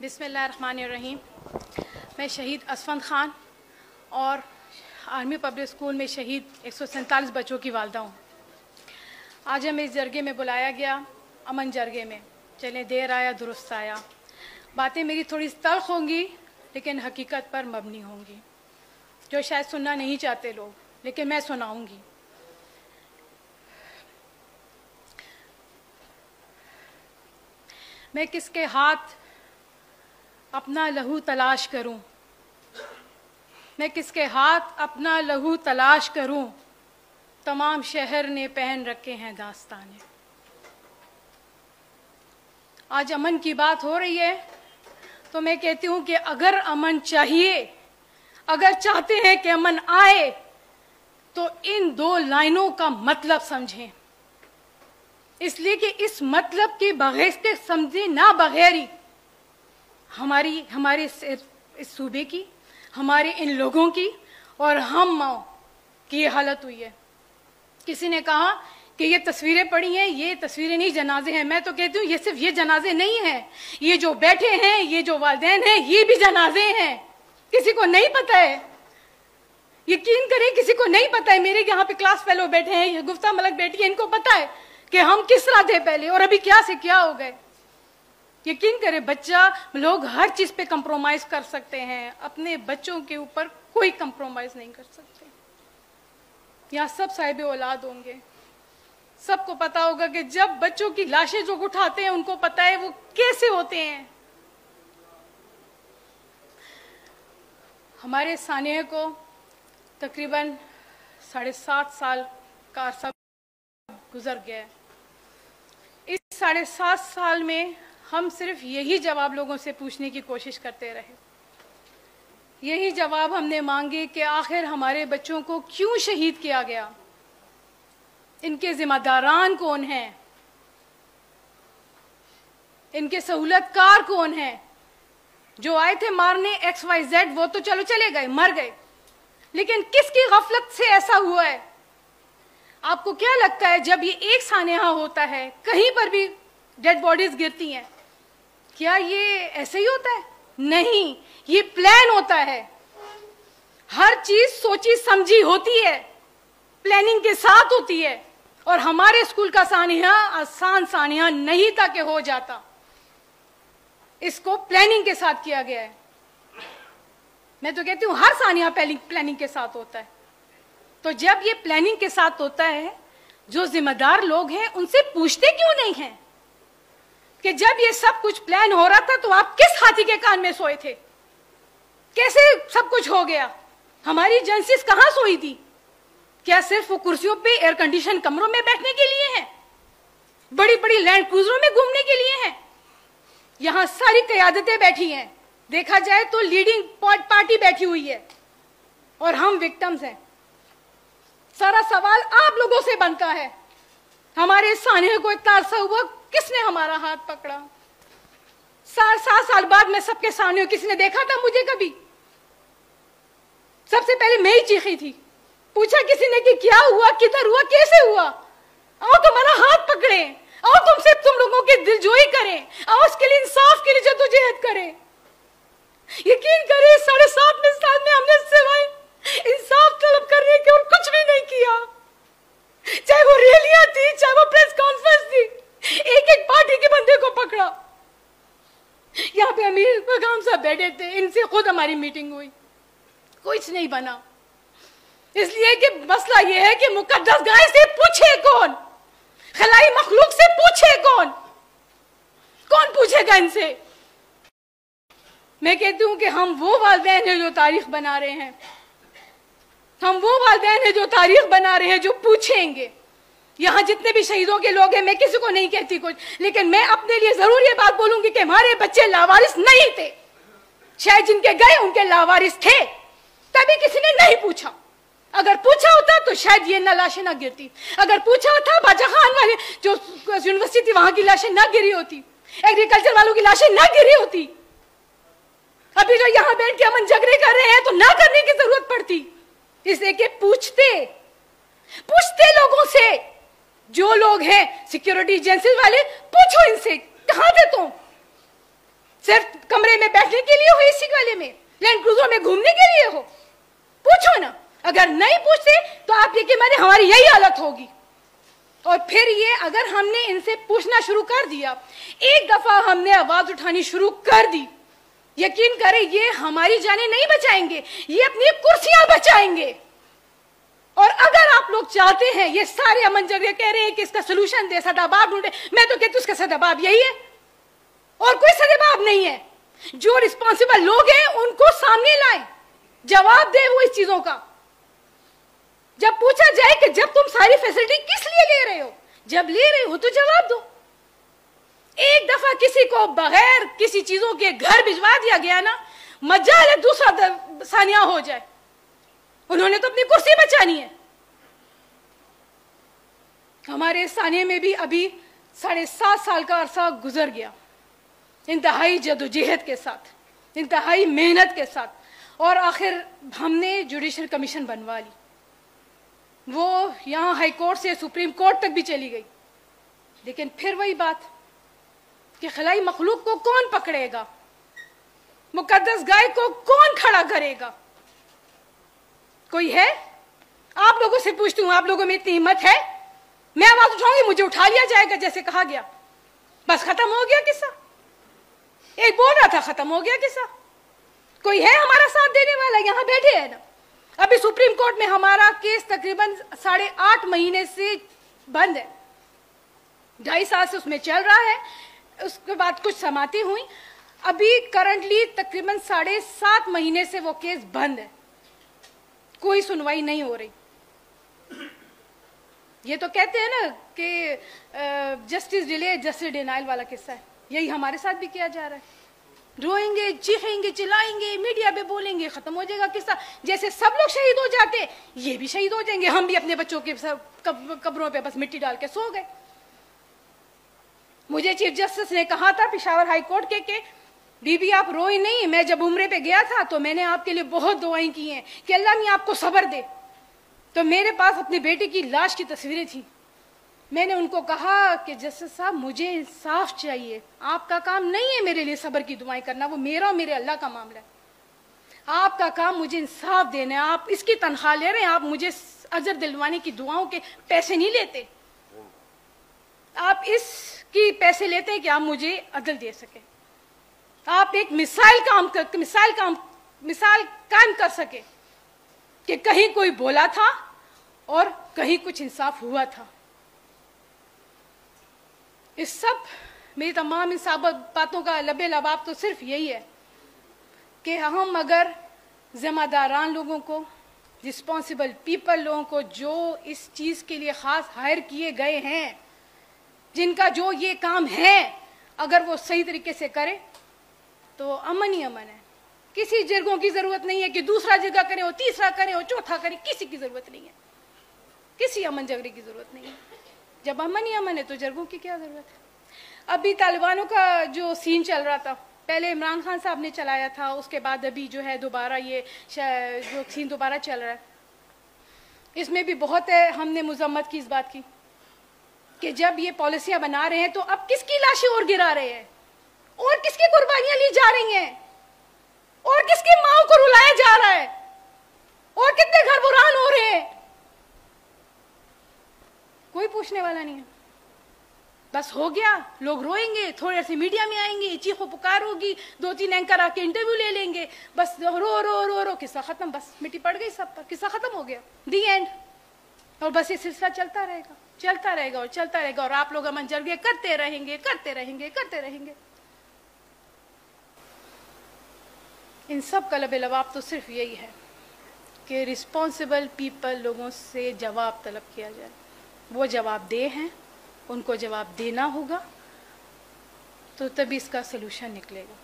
बिस्मिल्लाहिर्रहमानिर्रहीम। मैं शहीद असफंद ख़ान और आर्मी पब्लिक स्कूल में शहीद 147 बच्चों की वालदा हूँ। आज हमें इस जरगे में बुलाया गया, अमन जरगे में। चलें, देर आया दुरुस्त आया। बातें मेरी थोड़ी तल्ख होंगी लेकिन हकीकत पर मबनी होंगी, जो शायद सुनना नहीं चाहते लोग, लेकिन मैं सुनाऊंगी। मैं किसके हाथ अपना लहू तलाश करूं, मैं किसके हाथ अपना लहू तलाश करूं, तमाम शहर ने पहन रखे हैं दास्ताने। आज अमन की बात हो रही है तो मैं कहती हूं कि अगर अमन चाहिए, अगर चाहते हैं कि अमन आए, तो इन दो लाइनों का मतलब समझें। इसलिए कि इस मतलब की बगैर के समझे ना बगैरी हमारे इस सूबे की, हमारे इन लोगों की और हम माओ की ये हालत हुई है। किसी ने कहा कि ये तस्वीरें पड़ी हैं, ये तस्वीरें नहीं जनाजे हैं। मैं तो कहती हूँ ये सिर्फ ये जनाजे नहीं हैं, ये जो बैठे हैं, ये जो वालिदैन हैं, ये भी जनाजे हैं। किसी को नहीं पता है, यकीन करें किसी को नहीं पता है। मेरे यहाँ पे क्लास फेलो बैठे हैं, गुफ्ता मलक बैठी है, इनको पता है कि हम किस तरह थे पहले और अभी क्या से क्या हो गए। यकीन करें, बच्चा लोग हर चीज पे कंप्रोमाइज कर सकते हैं, अपने बच्चों के ऊपर कोई कंप्रोमाइज नहीं कर सकते। यहाँ सब साहिब औलाद होंगे, सबको पता होगा कि जब बच्चों की लाशें जो उठाते हैं उनको पता है वो कैसे होते हैं। हमारे सानिया को तकरीबन 7.5 साल का अरसा गुजर गया है। इस 7.5 साल में हम सिर्फ यही जवाब लोगों से पूछने की कोशिश करते रहे, यही जवाब हमने मांगे कि आखिर हमारे बच्चों को क्यों शहीद किया गया, इनके जिम्मेदारान कौन हैं, इनके सहूलतकार कौन हैं। जो आए थे मारने XYZ वो तो चलो चले गए, मर गए, लेकिन किसकी गफलत से ऐसा हुआ है। आपको क्या लगता है जब ये एक सानेहा होता है, कहीं पर भी डेड बॉडीज गिरती हैं, क्या ये ऐसे ही होता है? नहीं, ये प्लान होता है। हर चीज सोची समझी होती है, प्लानिंग के साथ होती है। और हमारे स्कूल का सानिया आसान सानिया नहीं था कि हो जाता, इसको प्लानिंग के साथ किया गया है। मैं तो कहती हूं हर सानिया प्लानिंग के साथ होता है। तो जब ये प्लानिंग के साथ होता है, जो जिम्मेदार लोग हैं उनसे पूछते क्यों नहीं हैं कि जब ये सब कुछ प्लान हो रहा था तो आप किस हाथी के कान में सोए थे, कैसे सब कुछ हो गया। हमारी एजेंसीज कहां सोई थी? क्या सिर्फ वो कुर्सियों पे एयर कंडीशन कमरों में बैठने के लिए हैं, बड़ी बड़ी लैंड क्रूजरों में घूमने के लिए हैं? यहां सारी कयादतें बैठी हैं, देखा जाए तो लीडिंग पार्टी बैठी हुई है और हम विक्टिम्स हैं। सारा सवाल आप लोगों से बनता है। हमारे सानिया को इतना अरसा हुआ, किसने हमारा हाथ पकड़ा? 7 साल बाद मैं सबके सानियों, किसने देखा था मुझे कभी? सबसे पहले मैं ही चीखी थी। पूछा किसी ने कि क्या हुआ, किधर हुआ, कैसे हुआ? आओ तुम्हारा हाथ पकड़े, आओ तुमसे तुम लोगों की दिलजोई करें, आओ उसके लिए इंसाफ के लिए जद्दोजहद करें। यकीन करें 7.5 साल में हमने सिवाय इंसाफ तलब करने के और कुछ भी नहीं किया। चाहे वो रैलियां थी, चाहे वो प्रेस कॉन्फ्रेंस थी, एक एक पार्टी के बंदे को पकड़ा। यहाँ पे अमीर पैगाम साहब बैठे थे, इनसे खुद हमारी मीटिंग हुई, कुछ नहीं बना। इसलिए कि मसला यह है कि मुकद्दस गाय से पूछे कौन, खलाई मखलूक से पूछे कौन, कौन पूछेगा इनसे? मैं कहती हूं कि हम वो वालिदैन हैं जो तारीख बना रहे हैं, हम वो वालिदैन हैं जो तारीख बना रहे हैं, जो पूछेंगे। यहाँ जितने भी शहीदों के लोग हैं, मैं किसी को नहीं कहती कुछ, लेकिन मैं अपने लिए जरूर ये बात बोलूंगी कि हमारे बच्चे लावारिस नहीं थे। शायद जिनके गए उनके लावारिस थे, तभी किसी ने नहीं पूछा। अगर पूछा होता तो शायद ये लाशें ना गिरती। अगर पूछा होता बाजा खान वाले जो यूनिवर्सिटी थी वहां की लाशें ना गिरी होती, एग्रीकल्चर वालों की लाशें ना गिरी होती। अभी जो यहाँ बैठ के अमन झगड़े कर रहे हैं तो ना करने की जरूरत पड़ती, इसलिए कि पूछते लोगों से, जो लोग हैं सिक्योरिटी एजेंसी वाले, पूछो इनसे कहां थे तुम? सिर्फ कमरे में बैठने के लिए हो, एसी वाले में, लैंड क्रूजर में घूमने के लिए हो? पूछो ना। अगर नहीं पूछते तो आप ये कि मैंने हमारी यही हालत होगी। और फिर ये अगर हमने इनसे पूछना शुरू कर दिया, एक दफा हमने आवाज उठानी शुरू कर दी, यकीन करें ये हमारी जानें नहीं बचाएंगे, ये अपनी कुर्सियां बचाएंगे। और अगर आप लोग चाहते हैं, ये सारे अमन जगह कह रहे हैं कि इसका सोल्यूशन दे, सदाबाब ढूंढे, मैं तो कहती हूं उसका सदाबाब यही है और कोई सदाबाब नहीं है। जो रिस्पॉन्सिबल लोग हैं उनको सामने लाएं, जवाब दे वो इस चीजों का। जब पूछा जाए कि जब तुम सारी फैसिलिटी किस लिए ले रहे हो, जब ले रहे हो तो जवाब दो। एक दफा किसी को बगैर किसी चीजों के घर भिजवा दिया गया ना, मजाल है दूसरा सानिया हो जाए। उन्होंने तो अपनी कुर्सी बचानी है। हमारे सानिया में भी अभी 7.5 साल का अरसा गुजर गया, इंतहाई जदोजहद के साथ, इंतहाई मेहनत के साथ, और आखिर हमने जुडिशल कमीशन बनवा ली। वो यहां हाई कोर्ट से सुप्रीम कोर्ट तक भी चली गई। लेकिन फिर वही बात कि खलाई मखलूक को कौन पकड़ेगा, मुकद्दस गाय को कौन खड़ा करेगा? कोई है? आप लोगों से पूछती हूं, आप लोगों में इतनी हिम्मत है? मैं आवाज उठाऊंगी, मुझे उठा लिया जाएगा जैसे कहा गया, बस खत्म हो गया किस्सा। एक बोल रहा था खत्म हो गया किस्सा। कोई है हमारा साथ देने वाला? यहां बैठे हैं ना। अभी सुप्रीम कोर्ट में हमारा केस तकरीबन 8.5 महीने से बंद है, 2.5 साल से उसमें चल रहा है। उसके बाद कुछ समाती हुई, अभी करंटली तकरीबन 7.5 महीने से वो केस बंद है, कोई सुनवाई नहीं हो रही। ये तो कहते हैं ना कि जस्टिस डिले जस्टिस डिनाइल वाला किस्सा है, यही हमारे साथ भी किया जा रहा है। रोएंगे, चीखेंगे, चिल्लाएंगे, मीडिया पे बोलेंगे, खत्म हो जाएगा किस्सा। जैसे सब लोग शहीद हो जाते, ये भी शहीद हो जाएंगे। हम भी अपने बच्चों के कब्रों पे बस मिट्टी डाल के सो गए। मुझे चीफ जस्टिस ने कहा था पेशावर हाई कोर्ट के बीबी आप रोई नहीं, मैं जब उम्रे पे गया था तो मैंने आपके लिए बहुत दुआएं की हैं कि अल्लाह ने आपको सब्र दे। तो मेरे पास अपनी बेटी की लाश की तस्वीरें थी। मैंने उनको कहा कि जस्टिस साहब मुझे इंसाफ चाहिए, आपका काम नहीं है मेरे लिए सब्र की दुआएं करना, वो मेरा और मेरे अल्लाह का मामला है। आपका काम मुझे इंसाफ देना है। आप इसकी तनख्वाह ले रहे हैं, आप मुझे अजर दिलवाने की दुआओं के पैसे नहीं लेते, आप इसकी पैसे लेते हैं कि आप मुझे अदल दे सके, आप एक मिसाल कायम कर सके कि कहीं कोई बोला था और कहीं कुछ इंसाफ हुआ था। इस सब मेरी तमाम इन सब बातों का लबे लबाब तो सिर्फ यही है कि हम अगर जिम्मेदारान लोगों को, रिस्पॉन्सिबल पीपल लोगों को, जो इस चीज के लिए खास हायर किए गए हैं, जिनका जो ये काम है, अगर वो सही तरीके से करे तो अमन ही अमन है। किसी जिरगों की जरूरत नहीं है कि दूसरा जिरगा करे हो, तीसरा करे हो, चौथा करे, किसी की जरूरत नहीं है, किसी अमन जगरे की जरूरत नहीं है। जब अमन ही अमन है तो जरगों की क्या जरूरत है? अभी तालिबानों का जो सीन चल रहा था, पहले इमरान खान साहब ने चलाया था, उसके बाद अभी जो है दोबारा ये जो सीन दोबारा चल रहा है, इसमें भी बहुत है हमने मुजम्मत की इस बात की कि जब ये पॉलिसियां बना रहे हैं तो अब किसकी लाशें और गिरा रहे हैं, और किसकी कुर्बानियां ली जा रही हैं, और किसकी माओ को रुलाया जा रहा है, और कितने घर बुरान हो रहे हैं, कोई पूछने वाला नहीं है। बस हो गया, लोग रोएंगे, थोड़े से मीडिया में आएंगे, चीखो पुकार होगी, 2-3 एंकर आके इंटरव्यू ले लेंगे, बस रो रो रो रो, किस्सा खत्म, बस मिट्टी पड़ गई सब पर, किस्सा खत्म हो गया, दी एंड। और बस ये सिलसिला चलता रहेगा, चलता रहेगा और चलता रहेगा, और आप लोग अमन जरगे करते रहेंगे, करते रहेंगे, करते रहेंगे। इन सब का लबे लबाब तो सिर्फ यही है कि रिस्पॉन्सिबल पीपल लोगों से जवाब तलब किया जाए। वो जवाब दे हैं, उनको जवाब देना होगा, तो तभी इसका सलूशन निकलेगा।